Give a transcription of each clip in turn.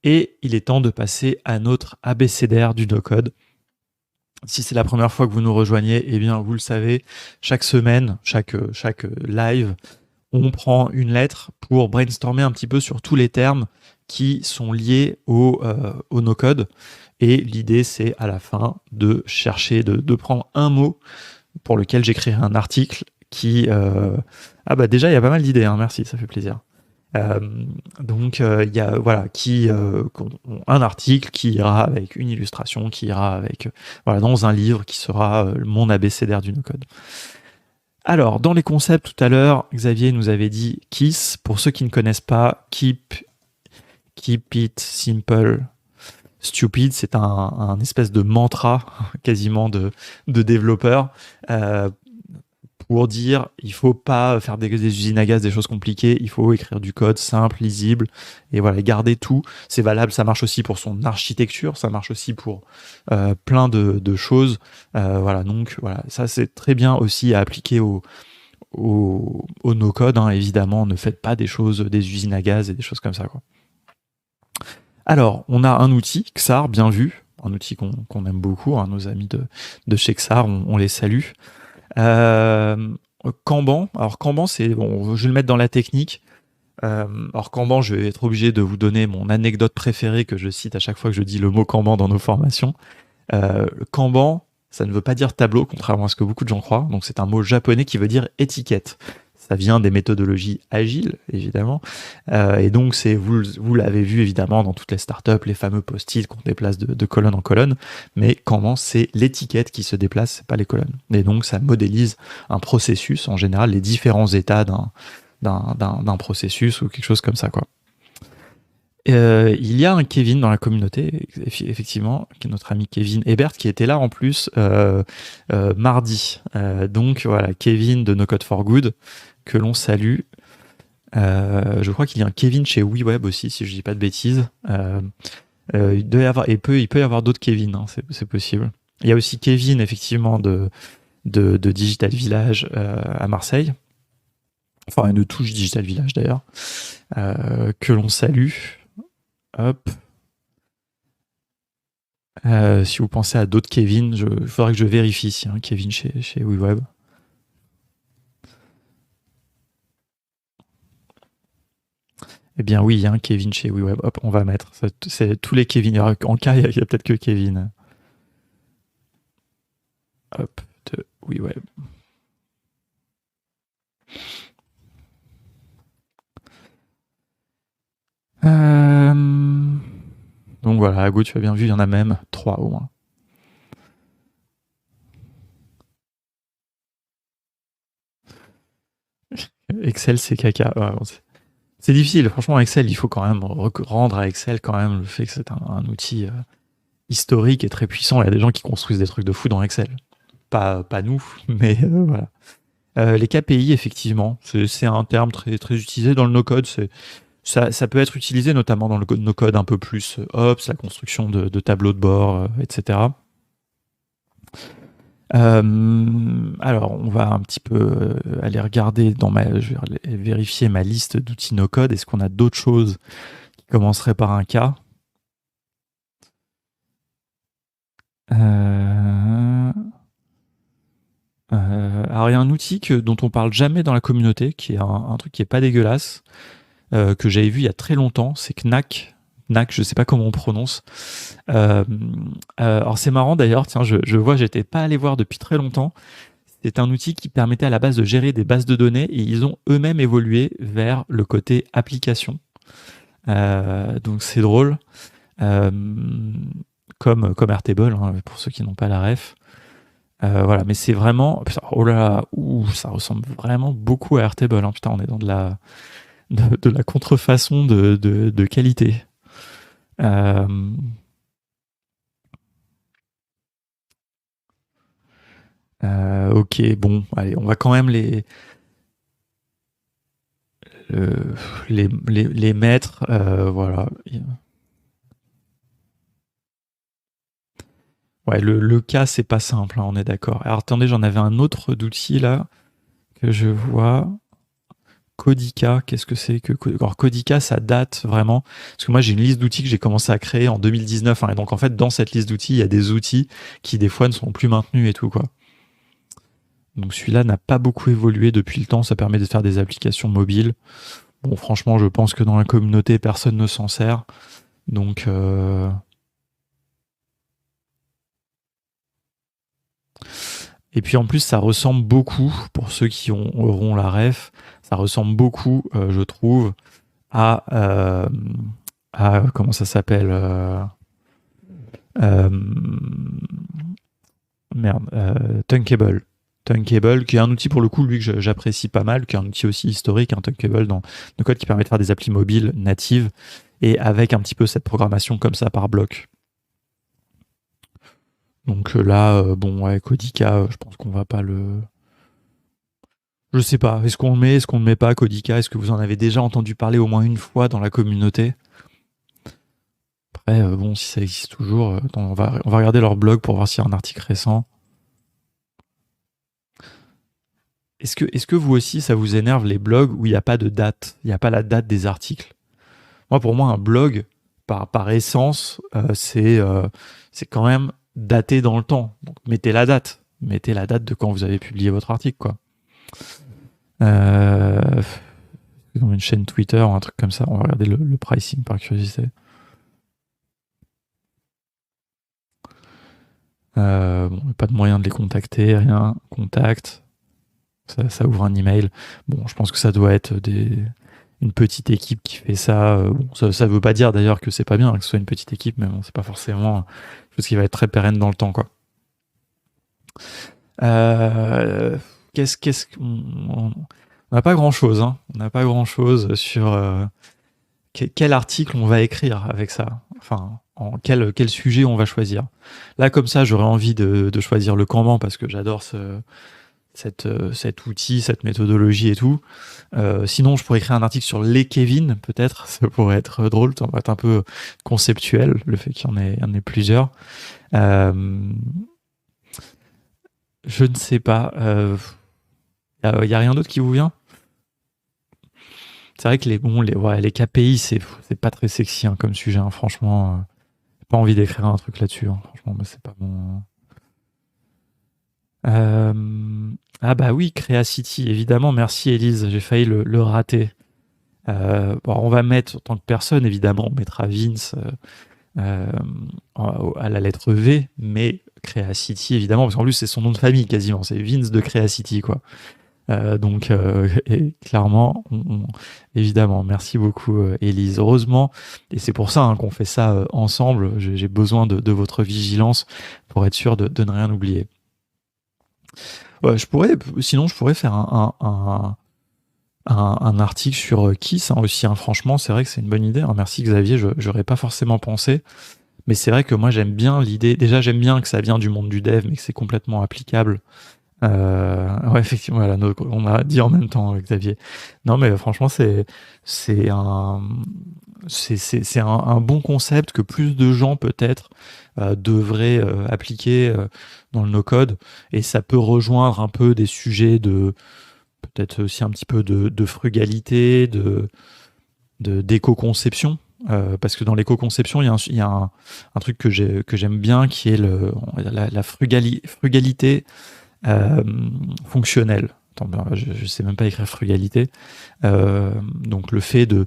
Et il est temps de passer à notre abécédaire du no-code. Si c'est la première fois que vous nous rejoignez, eh bien, vous le savez, chaque semaine, chaque live, on prend une lettre pour brainstormer un petit peu sur tous les termes qui sont liés au no-code. Et l'idée, c'est à la fin de chercher, de prendre un mot pour lequel j'écrirai un article qui... Ah bah déjà, il y a pas mal d'idées, hein, merci, ça fait plaisir. Donc il y a un article qui ira avec une illustration, qui ira avec dans un livre qui sera mon abécédaire du no-code. Alors, dans les concepts tout à l'heure, Xavier nous avait dit KISS. Pour ceux qui ne connaissent pas, Keep It Simple Stupid, c'est un espèce de mantra quasiment de développeur pour dire il faut pas faire des usines à gaz, des choses compliquées, il faut écrire du code simple, lisible, et voilà, garder tout. C'est valable, ça marche aussi pour son architecture, ça marche aussi pour plein de choses. Donc voilà, ça c'est très bien aussi à appliquer au no-code, hein, évidemment, ne faites pas des choses, des usines à gaz et des choses comme ça, quoi. Alors, on a un outil, Xar, bien vu, un outil qu'on aime beaucoup, hein, nos amis de chez Xar, on les salue. Kanban, alors Kanban, c'est bon, je vais le mettre dans la technique. Alors Kanban, je vais être obligé de vous donner mon anecdote préférée que je cite à chaque fois que je dis le mot Kanban dans nos formations. Kanban, ça ne veut pas dire tableau, contrairement à ce que beaucoup de gens croient. Donc c'est un mot japonais qui veut dire étiquette. Ça vient des méthodologies agiles, évidemment. Et donc, vous l'avez vu, évidemment, dans toutes les startups, les fameux post-it qu'on déplace de colonne en colonne. Mais Kanban, c'est l'étiquette qui se déplace, c'est pas les colonnes. Et donc, ça modélise un processus, en général, les différents états d'un processus ou quelque chose comme ça, quoi. Il y a un Kevin dans la communauté, effectivement, qui est notre ami Kevin Hebert, qui était là en plus mardi. Donc voilà, Kevin de No Code for Good, que l'on salue. Je crois qu'il y a un Kevin chez WeWeb aussi, si je dis pas de bêtises. Il peut y avoir d'autres Kevin, hein, c'est possible. Il y a aussi Kevin, effectivement, de Digital Village à Marseille. Enfin, de Touche Digital Village d'ailleurs, que l'on salue. Hop. Si vous pensez à d'autres Kevin, il faudrait que je vérifie s'il y a un Kevin chez WeWeb. Eh bien oui, il y a un Kevin chez WeWeb. Hop, on va mettre. C'est tous les Kevin. En cas, il y a peut-être que Kevin. Hop, de WeWeb. Donc voilà, à Go, tu as bien vu, il y en a même 3 au moins. Excel, c'est caca. C'est difficile, franchement, Excel, il faut quand même rendre à Excel quand même le fait que c'est un outil historique et très puissant. Il y a des gens qui construisent des trucs de fou dans Excel. Pas nous, mais voilà. Les KPI, effectivement, c'est un terme très, très utilisé dans le no-code. Ça peut être utilisé notamment dans le no-code un peu plus Ops, la construction de tableaux de bord, etc. Alors, on va un petit peu aller regarder je vais vérifier ma liste d'outils no-code. Est-ce qu'on a d'autres choses qui commenceraient par un K? Alors, il y a un outil dont on parle jamais dans la communauté, qui est un truc qui est pas dégueulasse, que j'avais vu il y a très longtemps, c'est Knack. Knack, je sais pas comment on prononce. Alors c'est marrant d'ailleurs, tiens, je vois, j'étais pas allé voir depuis très longtemps. C'est un outil qui permettait à la base de gérer des bases de données et ils ont eux-mêmes évolué vers le côté application. Donc c'est drôle. Comme Airtable, hein, pour ceux qui n'ont pas la ref. Voilà, mais c'est vraiment... Oh là là, ça ressemble vraiment beaucoup à Airtable. Hein. Putain, on est dans de la contrefaçon de qualité. Ok, bon, allez, on va quand même les mettre, voilà. Ouais, le cas, c'est pas simple, hein, on est d'accord. Alors attendez, j'en avais un autre d'outil là, que je vois. Codica, qu'est-ce que c'est que alors Codica, ça date vraiment parce que moi j'ai une liste d'outils que j'ai commencé à créer en 2019 hein, et donc en fait dans cette liste d'outils il y a des outils qui des fois ne sont plus maintenus et tout quoi. Donc celui-là n'a pas beaucoup évolué depuis le temps, ça permet de faire des applications mobiles. Bon franchement je pense que dans la communauté personne ne s'en sert donc et puis en plus ça ressemble beaucoup pour ceux qui auront la ref, ça ressemble beaucoup je trouve à comment ça s'appelle euh, Tunkable. Tunkable, qui est un outil pour le coup, lui, que j'apprécie pas mal, qui est un outil aussi historique, un Tunkable dans le code qui permet de faire des applis mobiles natives et avec un petit peu cette programmation comme ça par bloc. Donc là, bon, ouais, Codica, je pense qu'on va pas le. Je sais pas, est-ce qu'on le met, est-ce qu'on ne met pas Codica? Est-ce que vous en avez déjà entendu parler au moins une fois dans la communauté? Après, bon, si ça existe toujours, attends, on va regarder leur blog pour voir s'il y a un article récent. Est-ce que vous aussi, ça vous énerve les blogs où il n'y a pas de date, il n'y a pas la date des articles? Moi, pour moi, un blog, par essence, c'est quand même daté dans le temps. Donc, mettez la date. Mettez la date de quand vous avez publié votre article, quoi. Dans une chaîne Twitter ou un truc comme ça, on va regarder le pricing par curiosité. Bon, pas de moyen de les contacter, rien. Contact. Ça ouvre un email. Bon, je pense que ça doit être une petite équipe qui fait ça. Bon, ça veut pas dire d'ailleurs que c'est pas bien que ce soit une petite équipe, mais bon, c'est pas forcément quelque chose qui va être très pérenne dans le temps, quoi. Qu'est-ce qu'on n'a pas grand chose, hein. On n'a pas grand chose sur quel article on va écrire avec ça. Enfin, quel sujet on va choisir. Là, comme ça, j'aurais envie de choisir le Kanban parce que j'adore cet outil, cette méthodologie et tout. Sinon, je pourrais écrire un article sur les Kevin, peut-être. Ça pourrait être drôle, ça va être un peu conceptuel, le fait qu'il y en ait plusieurs. Je ne sais pas. Y a rien d'autre qui vous vient? C'est vrai que les KPI, c'est pas très sexy hein, comme sujet. Hein, franchement, j'ai pas envie d'écrire un truc là-dessus. Hein, franchement, mais c'est pas bon. Ah bah oui, Creacity, évidemment. Merci Elise, j'ai failli le rater. Bon, on va mettre en tant que personne, évidemment, on mettra Vince à la lettre V, mais Creacity, évidemment, parce qu'en plus c'est son nom de famille quasiment, c'est Vince de Creacity, quoi. Donc, et clairement, évidemment, merci beaucoup Elise. Heureusement, et c'est pour ça hein, qu'on fait ça ensemble, j'ai besoin de votre vigilance pour être sûr de ne rien oublier. Ouais, sinon, je pourrais faire un article sur Kiss hein, aussi. Hein. Franchement, c'est vrai que c'est une bonne idée. Hein. Merci Xavier, j'aurais pas forcément pensé. Mais c'est vrai que moi, j'aime bien l'idée. Déjà, j'aime bien que ça vient du monde du dev, mais que c'est complètement applicable. Ouais, effectivement, voilà, on a dit en même temps, Xavier. Non, mais franchement, c'est un bon concept que plus de gens peut-être devraient appliquer dans le no-code, et ça peut rejoindre un peu des sujets de peut-être aussi un petit peu de frugalité, d'éco-conception. Parce que dans l'éco-conception, il y a un truc que j'aime bien qui est la frugalité fonctionnelle. Attends, je sais même pas écrire frugalité. Donc le fait de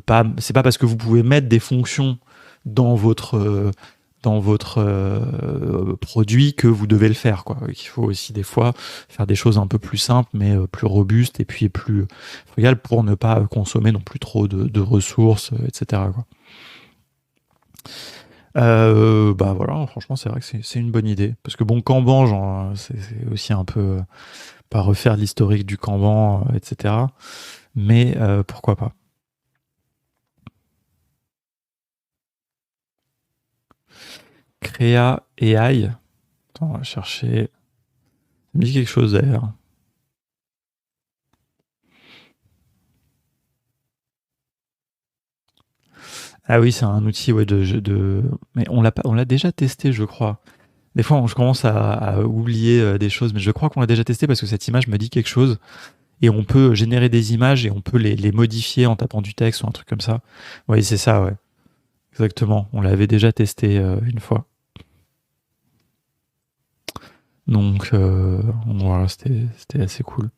pas, c'est pas parce que vous pouvez mettre des fonctions dans votre produit que vous devez le faire, quoi. Il faut aussi des fois faire des choses un peu plus simples, mais plus robustes et puis plus frugales pour ne pas consommer non plus trop de ressources, etc., quoi. Bah voilà, franchement, c'est vrai que c'est une bonne idée. Parce que bon, Kanban, genre, c'est aussi un peu pas refaire l'historique du Kanban, etc. Mais pourquoi pas. Créa AI. Attends, on va chercher. Ça me dit quelque chose d'ailleurs. Ah oui, c'est un outil ouais, mais on l'a déjà testé, je crois. Des fois, je commence à oublier des choses, mais je crois qu'on l'a déjà testé parce que cette image me dit quelque chose. et on peut générer des images et on peut les modifier en tapant du texte ou un truc comme ça. Oui, c'est ça, ouais. Exactement. On l'avait déjà testé une fois. Donc voilà, c'était assez cool.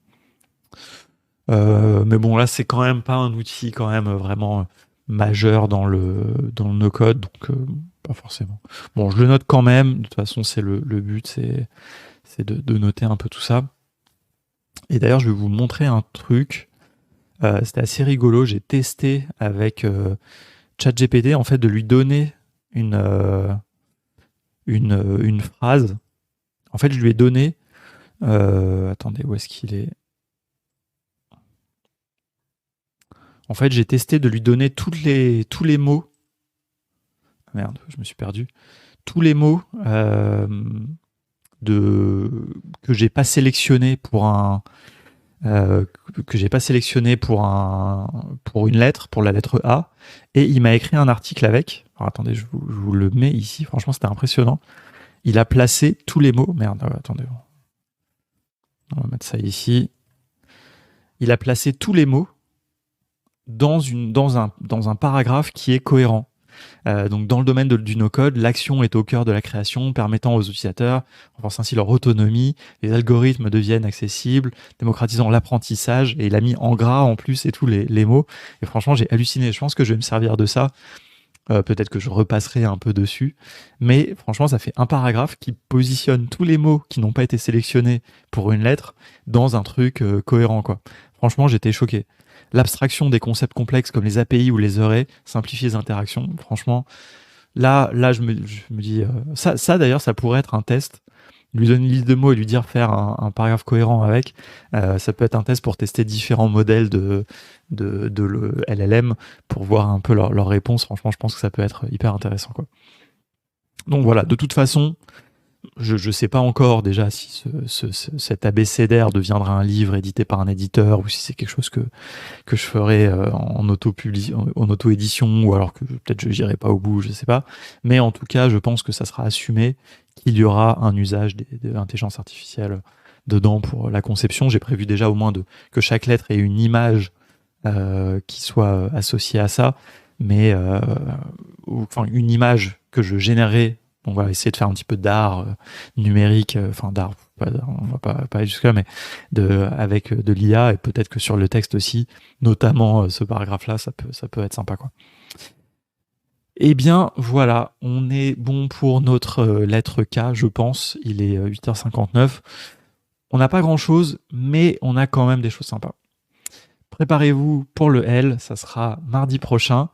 Mais bon, là, c'est quand même pas un outil quand même vraiment majeur dans le no-code, donc pas forcément. Bon, je le note quand même. De toute façon, c'est le but, c'est de noter un peu tout ça. Et d'ailleurs, je vais vous montrer un truc. C'était assez rigolo. J'ai testé avec ChatGPT, en fait, de lui donner une phrase. En fait, je lui ai donné. Attendez, où est-ce qu'il est? En fait, j'ai testé de lui donner tous les mots. Merde, je me suis perdu. Tous les mots que j'ai pas sélectionnés pour que j'ai pas sélectionné pour une lettre, pour la lettre A, et il m'a écrit un article avec. Alors attendez, je vous le mets ici. Franchement, c'était impressionnant. Il a placé tous les mots. Merde, attendez. On va mettre ça ici. Il a placé tous les mots dans un paragraphe qui est cohérent. Donc dans le domaine du no-code, l'action est au cœur de la création, permettant aux utilisateurs, renforçant ainsi leur autonomie, les algorithmes deviennent accessibles, démocratisant l'apprentissage, et il a mis en gras en plus et tous les mots. Et franchement, j'ai halluciné. Je pense que je vais me servir de ça. Peut-être que je repasserai un peu dessus. Mais franchement, ça fait un paragraphe qui positionne tous les mots qui n'ont pas été sélectionnés pour une lettre dans un truc cohérent, quoi. Franchement, j'étais choqué. L'abstraction des concepts complexes comme les API ou les arrays simplifie les interactions. Franchement, là je me dis... ça d'ailleurs, ça pourrait être un test. Lui donner une liste de mots et lui dire faire un paragraphe cohérent avec. Ça peut être un test pour tester différents modèles de le LLM pour voir un peu leur réponse. Franchement, je pense que ça peut être hyper intéressant, quoi. Donc voilà, de toute façon, je sais pas encore déjà si cet abécédaire deviendra un livre édité par un éditeur ou si c'est quelque chose que je ferai en auto-édition ou alors que peut-être je n'irai pas au bout, je sais pas. Mais en tout cas, je pense que ça sera assumé qu'il y aura un usage de l'intelligence artificielle dedans pour la conception. J'ai prévu déjà au moins que chaque lettre ait une image qui soit associée à ça, mais enfin une image que je générerai. On va essayer de faire un petit peu d'art numérique, enfin d'art, on va pas aller jusque-là, mais avec de l'IA, et peut-être que sur le texte aussi, notamment ce paragraphe-là, ça peut être sympa, quoi. Eh bien, voilà, on est bon pour notre lettre K, je pense. Il est 8h59. On n'a pas grand-chose, mais on a quand même des choses sympas. Préparez-vous pour le L, ça sera mardi prochain.